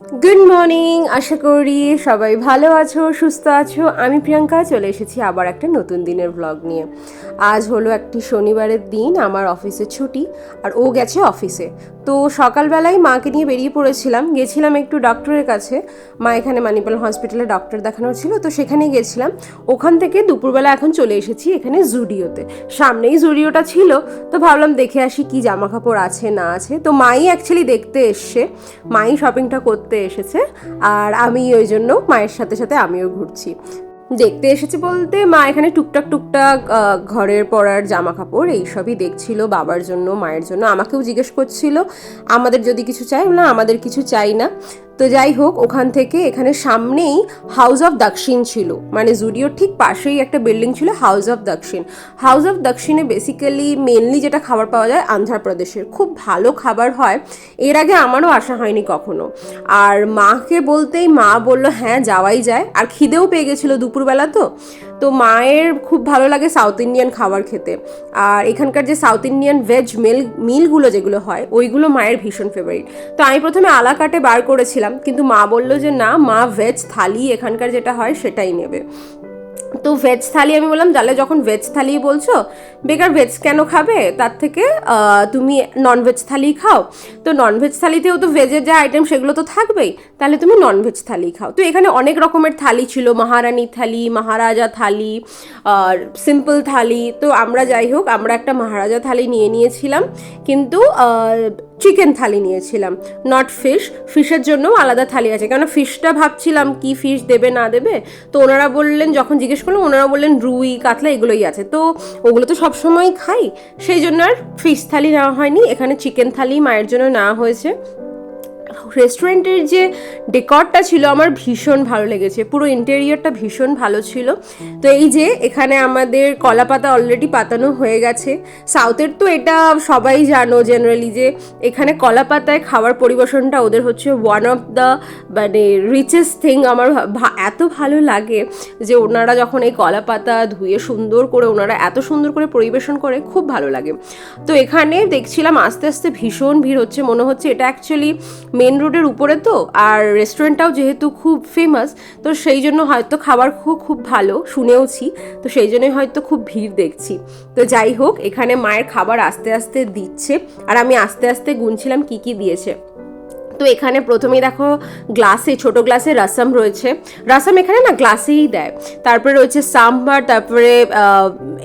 Good morning, আশা করি সবাই ভালো আছো, সুস্থ আছো। আমি প্রিয়াঙ্কা চলে এসেছি আবার একটা নতুন দিনের ব্লগ নিয়ে। আজ হলো একটি শনিবারের দিন, আমার অফিসে ছুটি আর ও গেছে অফিসে। তো সকালবেলায় মাকে নিয়ে বেরিয়ে পড়েছিলাম, গেছিলাম একটু ডক্টরের কাছে। মা এখানে মানিপাল হসপিটালে ডক্টর দেখানোর ছিল, তো সেখানে গেছিলাম। ওখান থেকে দুপুরবেলা এখন চলে এসেছি এখানে জুডিওতে। সামনেই জুডিওটা ছিল, তো ভাবলাম দেখে আসি কি জামা কাপড় আছে না আছে। তো মাই অ্যাকচুয়ালি দেখতে এসছে, মাই শপিংটা করতে এসেছে, আর আমি ওই জন্য মায়ের সাথে সাথে আমিও ঘুরছি। দেখতে এসেছে বলতে মা এখানে টুকটাক টুকটাক ঘরের পরার জামা কাপড় এইসবই দেখছিল, বাবার জন্য মায়ের জন্য। আমাকেও জিজ্ঞেস করছিল আমাদের যদি কিছু চাই, না আমাদের কিছু চাই না। তো যাই হোক, ওখান থেকে এখানে সামনেই হাউস অফ দক্ষিণ ছিল, মানে জুডিওর ঠিক পাশেই একটা বিল্ডিং ছিল হাউস অফ দক্ষিণ। হাউস অফ দক্ষিণে বেসিক্যালি মেনলি যেটা খাবার পাওয়া যায় অন্ধ্রপ্রদেশের, খুব ভালো খাবার হয়। এর আগে আমারও আসা হয়নি কখনো। আর মাকে বলতেই মা বলল হ্যাঁ যাওয়াই যায়, আর খিদেও পেয়ে গেছিলো দুপুরবেলা। তো মায়ের খুব ভালো লাগে সাউথ ইন্ডিয়ান খাবার খেতে, আর এখানকার যে সাউথ ইন্ডিয়ান ভেজ মিলগুলো যেগুলো হয় ওইগুলো মায়ের ভীষণ ফেভারিট। তো আমি প্রথমে আলা কাটে বার করেছিলাম, কিন্তু মা বললো যে না, মা ভেজ থালি এখানকার যেটা হয় সেটাই নেবে। তো ভেজ থালি আমি বললাম, তাহলে যখন ভেজ থালি বলছো, বেকার ভেজ কেন খাবে, তার থেকে তুমি ননভেজ থালি খাও। তো ননভেজ থালিতেও তো ভেজের যা আইটেম সেগুলো তো থাকবেই, তাহলে তুমি ননভেজ থালি খাও। তো এখানে অনেক রকমের থালি ছিল, মহারানী থালি, মহারাজা থালি, আর সিম্পল থালি। তো আমরা যাই হোক, আমরা একটা মহারাজা থালি নিয়ে নিয়েছিলাম, কিন্তু চিকেন থালি নিয়েছিলাম, নট ফিশ। ফিশের জন্য আলাদা থালি আছে, কেন ফিশটা ভাবছিলাম কি ফিশ দেবে না দেবে। তো ওনারা বললেন, যখন জিজ্ঞেস করলাম ওনারা বললেন রুই কাতলা এগুলোই আছে। তো ওগুলো তো সবসময় খাই, সেই জন্য আর ফিশ থালি নেওয়া হয়নি, এখানে চিকেন থালি মায়ের জন্য নেওয়া হয়েছে। রেস্টুরেন্টের যে ডেকরটা ছিল আমার ভীষণ ভালো লেগেছে, পুরো ইন্টেরিয়রটা ভীষণ ভালো ছিল। তো এই যে এখানে আমাদের কলা পাতা অলরেডি পাতানো হয়ে গেছে। সাউথের তো এটা সবাই জানো জেনারেলি, যে এখানে কলা পাতায় খাবার পরিবেশনটা ওদের হচ্ছে ওয়ান অফ দ্য মানে রিচেস্ট থিং। আমার এত ভালো লাগে যে ওনারা যখন এই কলা পাতা ধুয়ে সুন্দর করে ওনারা এত সুন্দর করে পরিবেশন করে, খুব ভালো লাগে। তো এখানে দেখছিলাম আস্তে আস্তে ভীষণ ভিড় হচ্ছে, মনে হচ্ছে এটা অ্যাকচুয়ালি মেন রোডের উপরে। তো আর রেস্টুরেন্টটাও যেহেতু খুব ফেমাস, তো সেই জন্য হয়তো খাবার খুব ভালো শুনেওছি, তো সেই জন্যই হয়তো খুব ভিড় দেখছি। তো যাই হোক, এখানে মায়ের খাবার আস্তে আস্তে দিচ্ছে, আর আমি আস্তে আস্তে গুনছিলাম কি কি দিয়েছে। তো এখানে প্রথমেই দেখো গ্লাসে, ছোট গ্লাসে রসম রয়েছে। রসম এখানে না গ্লাসেই দেয়। তারপরে রয়েছে সাম্বার, তারপরে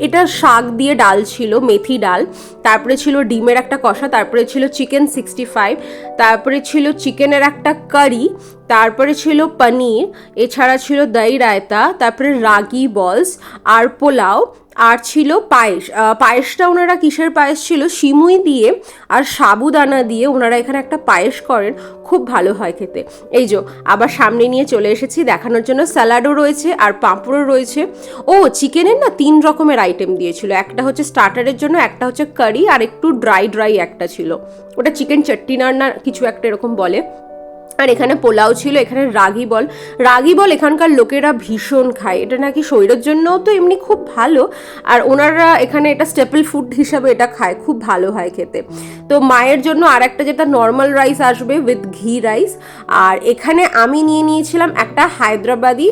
এটা শাক দিয়ে ডাল ছিল, মেথি ডাল। তারপরে ছিল ডিমের একটা কষা, তারপরে ছিল চিকেন 65, তারপরে ছিল চিকেনের একটা কারি, তারপরে ছিল পনির, এছাড়া ছিল দই রায়তা, তারপরে রাগি বলস আর পোলাও, আর ছিল পায়েস। পায়েসটা ওনারা কিসের পায়েস ছিল, সিমুই দিয়ে আর সাবুদানা দিয়ে ওনারা এখানে একটা পায়েস করেন, খুব ভালো হয় খেতে। এই যে আবার সামনে নিয়ে চলে এসেছি দেখানোর জন্য, স্যালাডও রয়েছে আর পাঁপড়ও রয়েছে। ও চিকেনের না 3 রকমের আইটেম দিয়েছিল, একটা হচ্ছে স্টার্টারের জন্য, একটা হচ্ছে কারি, আর একটু ড্রাই একটা ছিল, ওটা চিকেন চট্টিনার না কিছু একটা এরকম বলে। আর এখানে পোলাও ছিল, এখানে রাগি বল এখানকার লোকেরা ভীষণ খায়, এটা নাকি শরীরের জন্যও তো এমনি খুব ভালো, আর ওনারা এখানে এটা স্টেপল ফুড হিসাবে এটা খায়, খুব ভালো হয় খেতে। তো মায়ের জন্য আর একটা যেটা নর্মাল রাইস আসবে উইথ ঘি রাইস, আর এখানে আমি নিয়ে নিয়েছিলাম একটা হায়দ্রাবাদি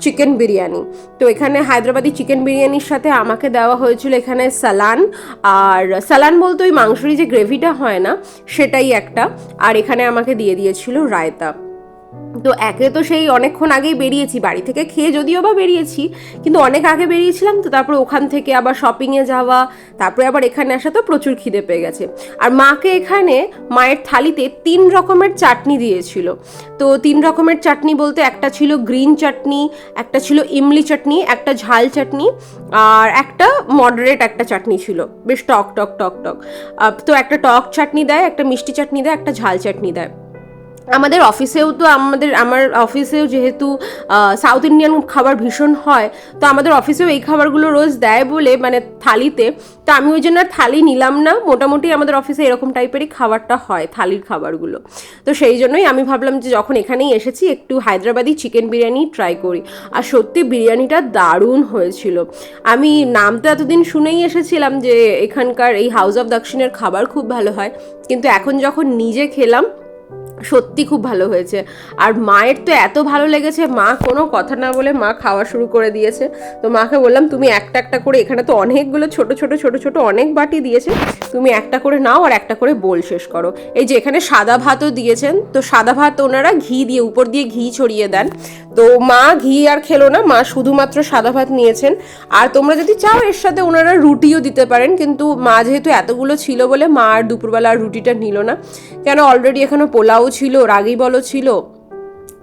চিকেন বিরিয়ানি। তো এখানে হায়দ্রাবাদি চিকেন বিরিয়ানির সাথে আমাকে দেওয়া হয়েছিল এখানে সালান, আর সালান বলতে ওই মাংসরই যে গ্রেভিটা হয় না সেটাই একটা, আর এখানে আমাকে দিয়ে দিয়েছিল রায়তা। তো একে তো সেই অনেকক্ষণ আগেই বেরিয়েছি বাড়ি থেকে, খেয়ে যদিও বা বেরিয়েছি, কিন্তু অনেক আগে বেরিয়েছিলাম। তো তারপরে ওখান থেকে আবার শপিংয়ে যাওয়া, তারপরে আবার এখানে আসা, তো প্রচুর খিদে পেয়ে গেছে। আর মাকে এখানে মায়ের থালিতে 3 রকমের চাটনি দিয়েছিল। তো 3 রকমের চাটনি বলতে একটা ছিল গ্রিন চাটনি, একটা ছিল ইমলি চাটনি, একটা ঝাল চাটনি, আর একটা মডারেট একটা চাটনি ছিল, বেশ টক টক টক টক। তো একটা টক চাটনি দেয়, একটা মিষ্টি চাটনি দেয়, একটা ঝাল চাটনি দেয়। আমাদের অফিসেও তো আমার অফিসেও যেহেতু সাউথ ইন্ডিয়ান খাবার ভীষণ হয়, তো আমাদের অফিসেও এই খাবারগুলো রোজ দেয় বলে, মানে থালিতে। তো আমি ওই জন্য আর থালি নিলাম না, মোটামুটি আমাদের অফিসে এরকম টাইপেরই খাবারটা হয়, থালির খাবারগুলো। তো সেই জন্যই আমি ভাবলাম যে যখন এখানেই এসেছি একটু হায়দ্রাবাদি চিকেন বিরিয়ানি ট্রাই করি। আর সত্যি বিরিয়ানিটা দারুণ হয়েছিল। আমি নাম তো এতদিন শুনেই এসেছিলাম যে এখানকার এই হাউস অফ দক্ষিণের খাবার খুব ভালো হয়, কিন্তু এখন যখন নিজে খেলাম সত্যি খুব ভালো হয়েছে। আর মায়ের তো এত ভালো লেগেছে, মা কোনো কথা না বলে মা খাওয়া শুরু করে দিয়েছে। তো মাকে বললাম তুমি একটা একটা করে, এখানে তো অনেকগুলো ছোট ছোট ছোট ছোট অনেক বাটি দিয়েছে, তুমি একটা করে নাও আর একটা করে বোল শেষ করো। এই যে এখানে সাদা ভাতও দিয়েছেন, তো সাদা ভাত ওনারা ঘি দিয়ে উপর দিয়ে ঘি ছড়িয়ে দেন। তো মা ঘি আর খেলো না, মা শুধুমাত্র সাদা ভাত নিয়েছেন। আর তোমরা যদি চাও এর সাথে ওনারা রুটিও দিতে পারেন, কিন্তু মা যেহেতু এতগুলো ছিল বলে মা আর দুপুরবেলা আর রুটিটা নিল না, কেন অলরেডি এখানে পোলাও ছিল, রাগি বলও ছিল,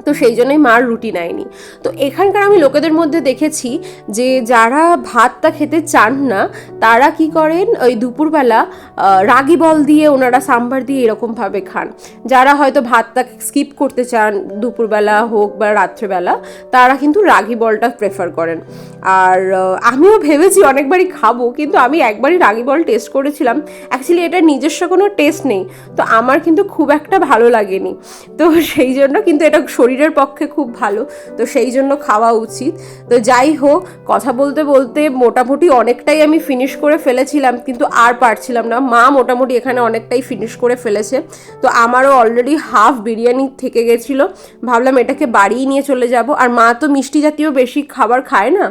তো সেই জন্যই মার রুটি নেয়নি। তো এখানকার আমি লোকেদের মধ্যে দেখেছি যে যারা ভাতটা খেতে চান না তারা কি করেন, ওই দুপুরবেলা রাগি বল দিয়ে ওনারা সাম্বার দিয়ে এরকমভাবে খান। যারা হয়তো ভাতটা স্কিপ করতে চান দুপুরবেলা হোক বা রাত্রেবেলা, তারা কিন্তু রাগি বলটা প্রেফার করেন। আর আমিও ভেবেছি অনেকবারই খাবো, কিন্তু আমি একবারই রাগি বল টেস্ট করেছিলাম। অ্যাকচুয়ালি এটা নিজস্ব কোনো টেস্ট নেই, তো আমার কিন্তু খুব একটা ভালো লাগেনি। তো সেই জন্য, কিন্তু এটা শরীরের পক্ষে খুব ভালো, তো সেই জন্য খাওয়া উচিত। তো যাই হোক, কথা বলতে বলতে মোটামুটি অনেকটাই আমি ফিনিশ করে ফেলেছিলাম, কিন্তু আর পারছিলাম না। মা মোটামুটি এখানে অনেকটাই ফিনিশ করে ফেলেছে, তো আমারও অলরেডি হাফ বিরিয়ানি থেকে গেছিলো। ভাবলাম এটাকে বাড়িয়ে নিয়ে চলে যাব। আর মা তো মিষ্টি জাতীয় বেশি খাবার খায় না,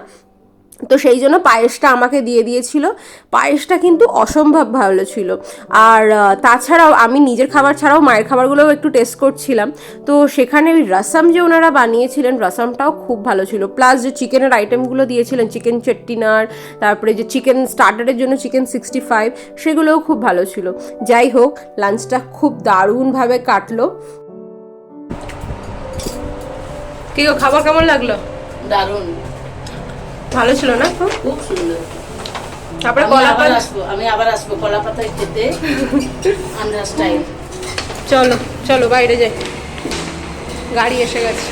তো সেই জন্য পায়েসটা আমাকে দিয়ে দিয়েছিল। পায়েসটা কিন্তু অসম্ভব ভালো ছিল। আর তাছাড়াও আমি নিজের খাবার ছাড়াও মায়ের খাবারগুলোও একটু টেস্ট করছিলাম। তো সেখানে ওই রসম যে ওনারা বানিয়েছিলেন, রসমটাও খুব ভালো ছিল। প্লাস যে চিকেনের আইটেমগুলো দিয়েছিলেন, চিকেন চেট্টিনার, তারপরে যে চিকেন স্টার্টারের জন্য চিকেন 65, সেগুলোও খুব ভালো ছিল। যাই হোক, লাঞ্চটা খুব দারুণভাবে কাটলো। কি গো, খাবার কেমন লাগলো? দারুণ ভালো ছিল না? খুব সুন্দর। তারপরে আমি আবার আসবো কলা পাতায় খেতে, আন্ধ্রা স্টাইল। চলো চলো বাইরে যাই, গাড়ি এসে গেছে।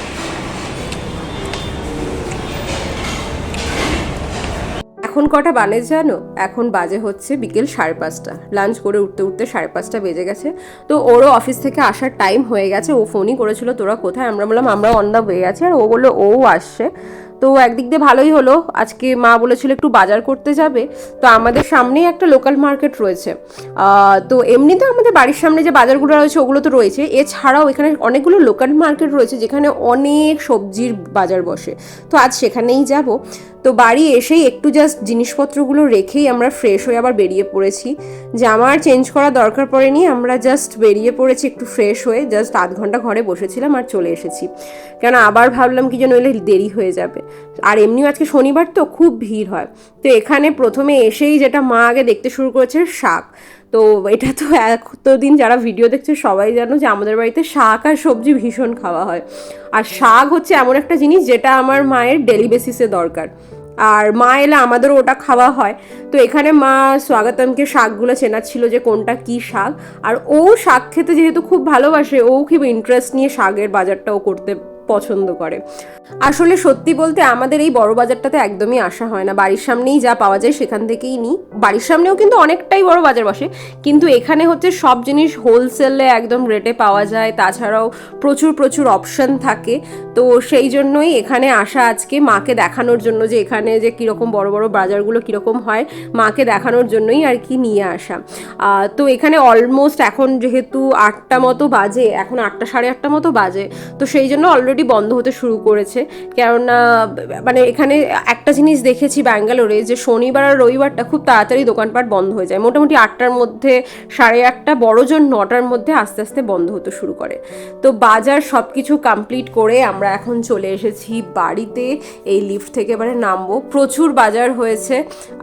এখন কটা বাজে জানো? এখন বাজে হচ্ছে বিকেল 5:30। লাঞ্চ করে উঠতে উঠতে 5:30 বেজে গেছে। তো ওরও অফিস থেকে আসার টাইম হয়ে গেছে। ও ফোনই করেছিল তোরা কোথায়, আমরা বললাম আমরা অন দ্য ওয়ে আছি, আর ও বললো ও আসছে। তো একদিক দিয়ে ভালোই হলো, আজকে মা বলেছিল একটু বাজার করতে যাবে। তো আমাদের সামনেই একটা লোকাল মার্কেট রয়েছে। তো এমনিতে আমাদের বাড়ির সামনে যে বাজারগুলো রয়েছে ওগুলো তো রয়েছে, এছাড়াও এখানে অনেকগুলো লোকাল মার্কেট রয়েছে যেখানে অনেক সবজির বাজার বসে। তো আজ সেখানেই যাব। তো বাড়ি এসেই একটু জাস্ট জিনিসপত্রগুলো রেখেই আমরা ফ্রেশ হয়ে আবার বেরিয়ে পড়েছি। জামা আর চেঞ্জ করা দরকার পড়েনি, আমরা জাস্ট বেরিয়ে পড়েছি একটু ফ্রেশ হয়ে। জাস্ট আধ ঘন্টা ঘরে বসেছিলাম আর চলে এসেছি, কেন আবার ভাবলাম কি যেন হলে দেরি হয়ে যাবে। আর এমনিও আজকে শনিবার তো খুব ভিড় হয়। তো এখানে প্রথমে এসেই যেটা মা আগে দেখতে শুরু করেছে, শাক। তো এটা তো এতদিন যারা ভিডিও দেখছে সবাই জানো যে আমাদের বাড়িতে শাক আর সবজি ভীষণ খাওয়া হয়। আর শাক হচ্ছে এমন একটা জিনিস যেটা আমার মায়ের ডেলি বেসিসে দরকার, আর মা এলে আমাদেরও ওটা খাওয়া হয়। তো এখানে মা স্বাগতমকে শাকগুলো চেনাচ্ছিল যে কোনটা কি শাক। আর ও শাক খেতে যেহেতু খুব ভালোবাসে, ও খুব ইন্টারেস্ট নিয়ে শাকের বাজারটাও করতে পছন্দ করে। আসলে সত্যি বলতে আমাদের এই বড় বাজারটাতে একদমই আসা হয় না, বাড়ির সামনেই যা পাওয়া যায় সেখান থেকেই নিই। বাড়ির সামনেও কিন্তু অনেকটাই বড় বাজার বসে, কিন্তু এখানে হচ্ছে সব জিনিস হোলসেলে একদম রেটে পাওয়া যায়। তাছাড়াও প্রচুর প্রচুর অপশন থাকে। তো সেই জন্যই এখানে আসা আজকে, মাকে দেখানোর জন্য যে এখানে যে কীরকম বড় বড় বাজারগুলো কীরকম হয়, মাকে দেখানোর জন্যই আর কি নিয়ে আসা। তো এখানে অলমোস্ট এখন যেহেতু 8টা মতো বাজে, এখন 8টা 8:30 মতো বাজে, তো সেই জন্য অলরেডি বন্ধ হতে শুরু করেছে। কেননা মানে এখানে একটা জিনিস দেখেছি ব্যাঙ্গালোরে, যে শনিবার আর রবিবারটা খুব তাড়াতাড়ি দোকানপাট বন্ধ হয়ে যায়। মোটামুটি 8টার মধ্যে, 8:30, বড়জন 9টার মধ্যে আস্তে আস্তে বন্ধ হতে শুরু করে। তো বাজার সব কিছু কমপ্লিট করে আমরা এখন চলে এসেছি বাড়িতে। এই লিফট থেকে এবারে নামবো। প্রচুর বাজার হয়েছে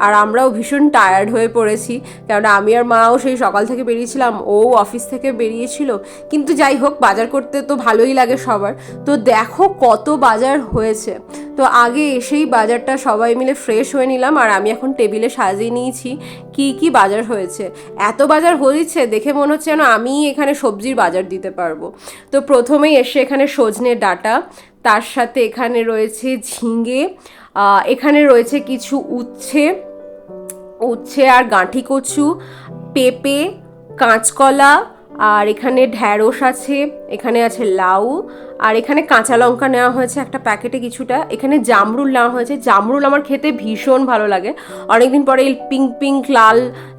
আর আমরাও ভীষণ টায়ার্ড হয়ে পড়েছি, কেননা আমি আর মাও সেই সকাল থেকে বেরিয়েছিলাম, ও অফিস থেকে বেরিয়েছিল। কিন্তু যাই হোক, বাজার করতে তো ভালোই লাগে সবার। তো দেখো কত বাজার হয়েছে। তো আগে এসেই বাজারটা সবাই মিলে ফ্রেশ হয়ে নিলাম, আর আমি এখন টেবিলে সাজিয়ে নিয়েছি কি কি বাজার হয়েছে। এত বাজার হয়েছে দেখে মনে হচ্ছে যেন আমি এখানে সবজির বাজার দিতে পারবো। তো প্রথমেই এসে এখানে সজনে ডাঁটা, তার সাথে এখানে রয়েছে ঝিঙে, এখানে রয়েছে কিছু উচ্ছে আর গাঁঠি কচু, পেঁপে, কাঁচকলা, আর এখানে ঢ্যাঁড়স আছে, এখানে আছে লাউ, আর এখানে কাঁচা লঙ্কা নেওয়া হয়েছে একটা প্যাকেটে কিছুটা। এখানে জামরুল নেওয়া হয়েছে, জামরুল আমার খেতে ভীষণ ভালো লাগে, অনেকদিন পরে এই পিঙ্ক পিঙ্ক লাল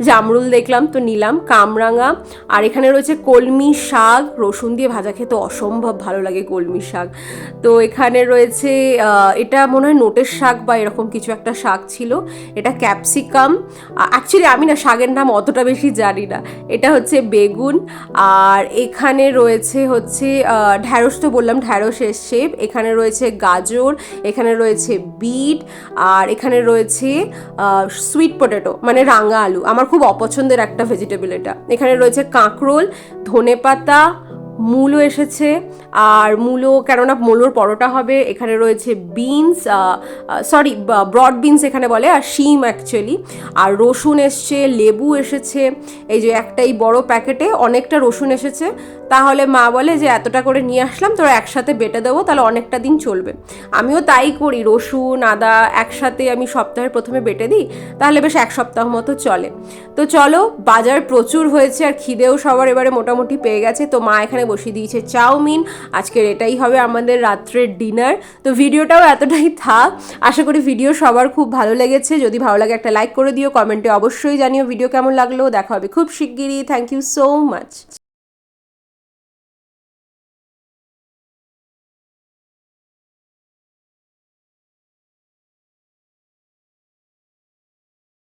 জামরুল দেখলাম তো নিলাম। কামরাঙা, আর এখানে রয়েছে কলমি শাক, রসুন দিয়ে ভাজা খেতে অসম্ভব ভালো লাগে কলমি শাক। তো এখানে রয়েছে এটা মনে হয় নোটের শাক বা এরকম কিছু একটা শাক ছিল। এটা ক্যাপসিকাম, অ্যাকচুয়ালি আমি না শাকের নাম অতটা বেশি জানি না। এটা হচ্ছে বেগুন, আর এখানে রয়েছে হচ্ছে ঢ্যাঁড়স, তো বললাম ঢ্যাঁড়স এসছে। এখানে রয়েছে গাজর, এখানে রয়েছে বিট, আর এখানে রয়েছে সুইট পটেটো মানে রাঙা আলু, আমার খুব অপছন্দের একটা ভেজিটেবল এটা। এখানে রয়েছে কাঁকরোল, ধনেপাতা, মূলো এসেছে, আর মূলো কেননা মূলোর পরোটা হবে। এখানে রয়েছে বিনস, সরি ব্রড বিনস এখানে বলে, আর শিম অ্যাকচুয়ালি, আর রসুন এসছে, লেবু এসেছে। এই যে একটাই বড় প্যাকেটে অনেকটা রসুন এসেছে। তাহলে মা বলে যে এতটা করে নিয়ে আসলাম, তোরা একসাথে বেটে দেবো, তাহলে অনেকটা দিন চলবে। আমিও তাই করি, রসুন আদা একসাথে আমি সপ্তাহের প্রথমে বেটে দিই, তাহলে বেশ এক সপ্তাহ মতো চলে। তো চলো, বাজার প্রচুর হয়েছে আর খিদেও সবার এবারে মোটামুটি পেয়ে গেছে। তো মা এখানে বসিয়ে দিয়েছে চাউমিন, আজকের এটাই হবে আমাদের রাত্রের ডিনার। তো ভিডিওটাও এতটাই থাক, আশা করি ভিডিও সবার খুব ভালো লেগেছে। যদি ভালো লাগে একটা লাইক করে দিও, কমেন্টে অবশ্যই জানিও ভিডিও কেমন লাগলো। দেখা হবে খুব শিগগিরই। Thank you so much.